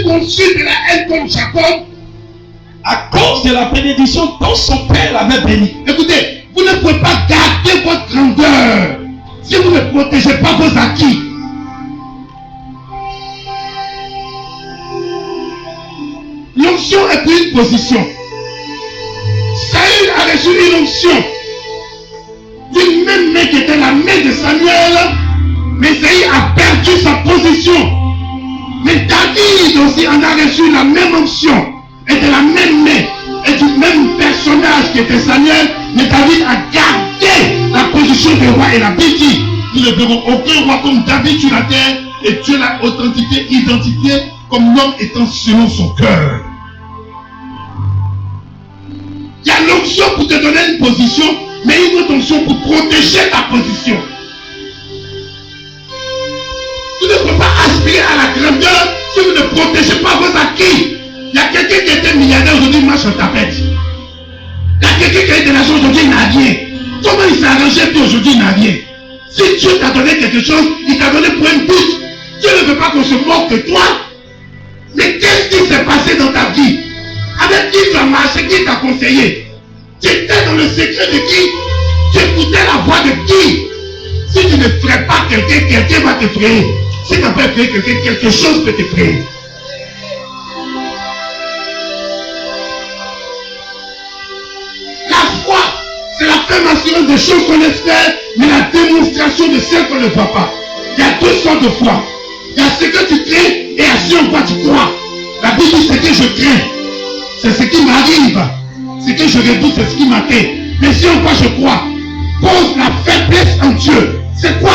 conçu de la haine comme Jacob, à cause de la bénédiction dont son père l'avait béni. écoutez, vous ne pouvez pas garder votre grandeur si vous ne protégez pas vos acquis. L'onction est pris une position. Saül a reçu une onction d'une même main qui était la main de Samuel, mais Saül a perdu sa position. Mais David aussi en a reçu la même onction et de la même main et du même personnage qui était Samuel, mais David a gardé la position de roi. Et la Bible dit, nous ne verrons aucun roi comme David sur la terre, et Dieu l'a identifié comme l'homme étant selon son cœur. Il y a l'onction pour te donner une position, mais une autre onction pour protéger ta position. Vous ne pouvez pas aspirer à la grandeur si vous ne protégez pas vos acquis. Il y a quelqu'un qui était milliardaire aujourd'hui, il marche en tapette. Il y a quelqu'un qui a eu de l'argent aujourd'hui, il n'a rien. Comment il s'est arrangé puis aujourd'hui, il n'a rien. Si Dieu t'a donné quelque chose, il t'a donné pour un but. Dieu ne veut pas qu'on se moque de toi. Mais qu'est-ce qui s'est passé dans ta vie? Avec qui tu as marché? Qui t'a conseillé? Tu étais dans le secret de qui? Tu écoutais la voix de qui? Si tu ne ferais pas quelqu'un, quelqu'un va t'effrayer. Si tu n'as pas effrayé quelqu'un, quelque chose peut t'effrayer. La foi, c'est l'affirmation des choses qu'on espère, mais la démonstration de celles qu'on ne voit pas. Il y a deux sortes de foi. Il y a ce que tu crains et à ce en quoi tu crois. La Bible dit ce que je crains, c'est ce qui m'arrive. Ce que je redoute, c'est ce qui m'atteint. Mais si en quoi je crois, pose la faiblesse en Dieu. C'est quoi?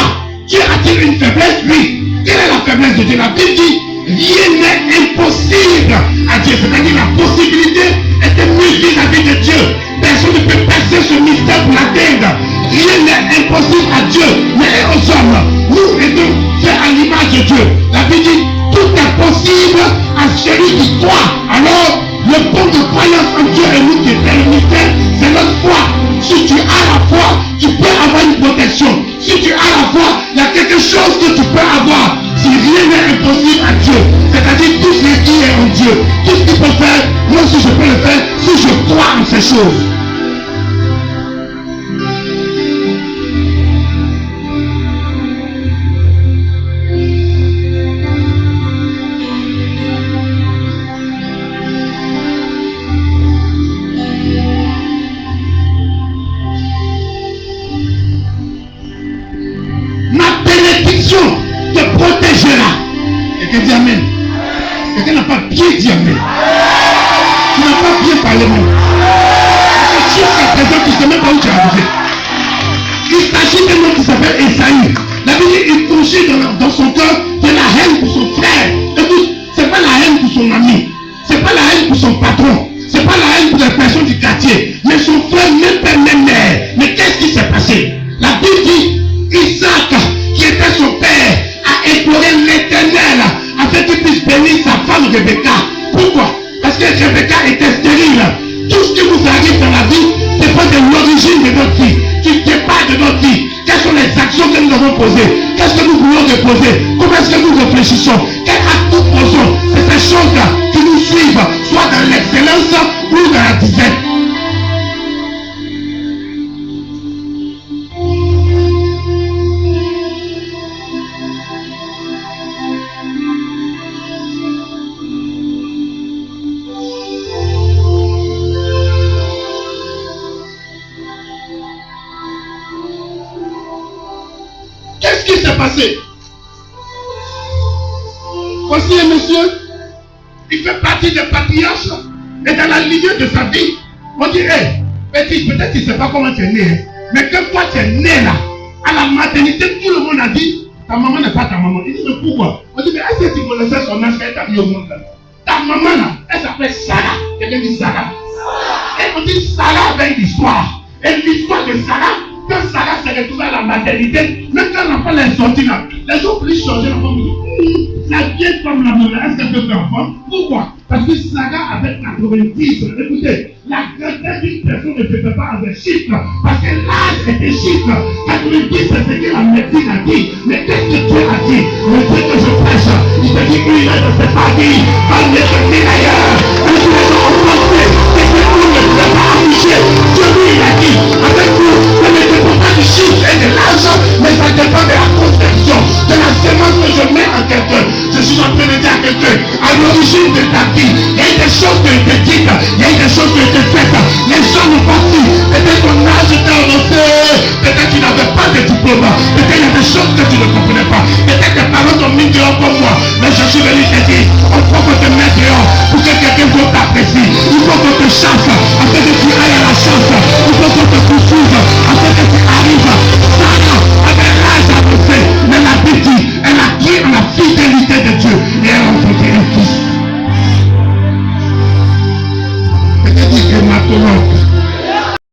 Dieu a-t-il une faiblesse? Oui. Quelle est la faiblesse de Dieu? La Bible dit, rien n'est impossible à Dieu. C'est-à-dire la possibilité est mise vis-à-vis de Dieu. Personne ne peut percer ce mystère pour l'atteindre. Rien n'est impossible à Dieu, mais aux hommes. Nous étions faits à l'image de Dieu. La Bible dit, tout est possible à celui qui croit. Alors, le pont de croyance en Dieu et nous qui est le mystère, c'est notre foi. Si tu as la foi, tu peux avoir une protection. Si tu as la foi, il y a quelque chose que tu peux avoir. Si rien n'est impossible à Dieu, c'est-à-dire tout ce qui est en Dieu, tout ce qu'il peut faire, moi aussi je peux le faire si je crois en ces choses. Te protégera. Quelqu'un dit amen. Quelqu'un n'a pas bien dit amen. Tu n'as pas bien parlé même. Jusqu'à présent, tu ne sais même pas où tu es arrivé. Il s'agit d'un homme qui s'appelle Esaïe. La Bible dit il conçut dans son cœur de la haine pour son frère. Écoute, ce n'est pas la haine pour son ami. Ce n'est pas la haine pour son patron. Ce n'est pas la haine pour les personnes du quartier. Mais son frère, même père, même mère. Mais qu'est-ce qui s'est passé? La Bible dit Isaac, qui était son père, a imploré l'Éternel afin qu'il puisse bénir sa femme Rebecca. Pourquoi? Parce que Rebecca était stérile. Tout ce qui vous arrive dans la vie dépend de l'origine de notre vie, du départ de notre vie. Quelles sont les actions que nous avons posées? Qu'est-ce que nous voulons déposer? Comment est-ce que nous réfléchissons? Quel acte nous posons? C'est ces choses-là qui nous suivent, soit dans l'excellence ou dans la disette. Qu'est-ce qui s'est passé? Voici un monsieur, il fait partie des patriarches, et dans la lignée de sa vie, on dit, hey, petit, peut-être qu'il ne sait pas comment tu es né, mais quand toi tu es né là, à la maternité, tout le monde a dit, ta maman n'est pas ta maman. Il dit, mais pourquoi? On dit, mais est-ce que tu connaissais son âge quand elle t'a mis au monde là? Ta maman là, elle s'appelle Sarah. Quelqu'un dit Sarah. Et on dit, Sarah avait une histoire. Et l'histoire de Sarah, quand Sarah s'est retrouvée à la maternité, même quand l'enfant est sorti là, les gens voulaient changer l'enfant. La vieille femme là, est-ce qu'elle peut faire enfant? Pourquoi? Parce que Sarah avait 90. Écoutez, la grandeur d'une personne ne se fait pas avec chiffre. Parce que l'âge est des chiffres. 90, c'est ce que la médecine a dit. Mais qu'est-ce que Dieu a dit? Le Dieu que je prêche, il te dit qu'il ne s'est pas dit. On est parti d'ailleurs. Et tu les as embrassés. Et que nous ne pouvons pas afficher. Dieu lui, il a dit, avec vous, ça ne dépend pas du chiffre et de l'âge, mais ça dépend de la conception, de la semence que je mets en quelqu'un. Je suis en train de dire à quelqu'un, à l'origine de ta vie, il y a eu des choses qui ont été dites, il y a eu des choses qui ont été faites, les gens n'ont pas su, peut-être ton âge était avancé, peut-être tu n'avais pas de diplôme, peut-être il y a des choses que tu ne comprenais pas, peut-être tes parents t'ont mis dehors comme moi, mais je suis venu te dire, on faut qu'on te mette dehors pour que quelqu'un d'autre t'apprécie, il faut qu'on te chasse, afin que tu ailles à la chasse, il faut qu'on te poursuive, afin que